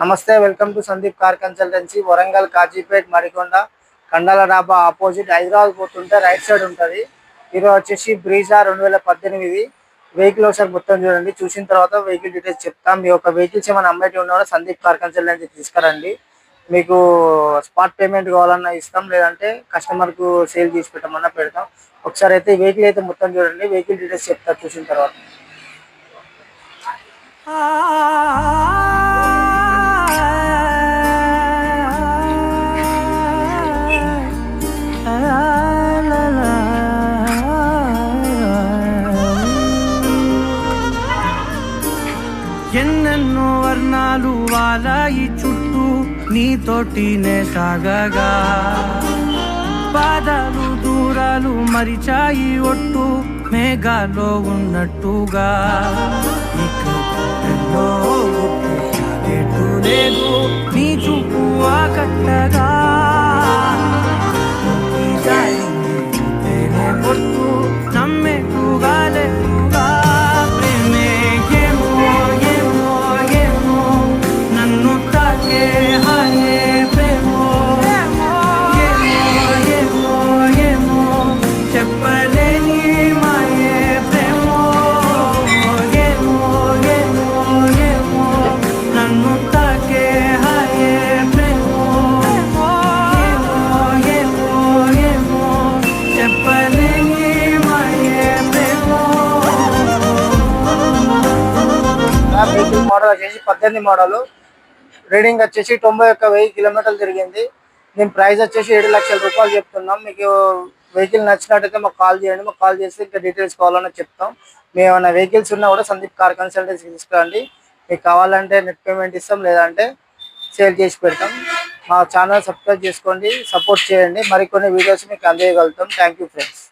నమస్తే, welcome to Sandeep car consultancy. Warangal Kazipet Marikonda Kandala dhaba opposite Hyderabad పోతుంటే right side ఉంటుంది. ఈరోజు వచ్చేసి బ్రీజా 2018 వెహికల్ ఒకసారి మొత్తం చూడండి. చూసిన తర్వాత వెహికల్ డీటెయిల్స్ చెప్తాం. మీ యొక్క వెహికల్స్ ఏమైనా అమ్మేటి ఉన్నా సందీప్ కార్ కన్సల్టెన్సీ తీసుకురండి. మీకు స్పాట్ పేమెంట్ కావాలన్నా ఇస్తాం, లేదంటే కస్టమర్కు సేల్ చేసి పెట్టమన్నా పెడతాం. ఒకసారి అయితే వెహికల్ అయితే మొత్తం చూడండి. వెహికల్ డీటెయిల్స్ చెప్తారు చూసిన తర్వాత. ఎన్నెన్నో వర్ణాలు వాలాయి చుట్టూ నీతోటినే సాగగా, పాదాలు దూరాలు మరిచాయి ఒట్టు మేఘాలో ఉన్నట్టుగా. ఇక ఎన్నో గుట్టు లేదు నీ చూపు ఆకట్టగా, పొట్టు నమ్మేట్టుగా లేటుగా. ప్రేమే ఏమో ఏమో ఏమో నన్ను తాకే హాయే ప్రేమో. ఏమో ఏమో ఏమో చెప్పలేని మాయే ప్రేమో. ఏమో ఏమో ఏమో నన్ను తాకే హాయే ప్రేమో. ఏమో ఏమో ఏమో చెప్పలేని మాయే ప్రేమో. వెహికల్ మోడల్ వచ్చేసి 18 మోడల్. రీడింగ్ వచ్చేసి 91,000 కిలోమీటర్లు తిరిగింది. దీని ప్రైస్ వచ్చేసి 7 లక్షల రూపాయలు చెప్తున్నాం. మీకు వెహికల్ నచ్చినట్టయితే మాకు కాల్ చేయండి. మాకు కాల్ చేసి ఇంకా డీటెయిల్స్ కావాలన్నా చెప్తాం. మేము ఏమైనా వెహికల్స్ ఉన్నా కూడా సందీప్ కార్ కన్సల్టెన్సీ తీసుకురండి. మీకు కావాలంటే నెట్ పేమెంట్ ఇస్తాం, లేదంటే సేల్ చేసి పెడతాం. మా ఛానల్ సబ్స్క్రైబ్ చేసుకోండి, సపోర్ట్ చేయండి. మరికొన్ని వీడియోస్ మీకు అందేయగలుగుతాం. Thank you friends.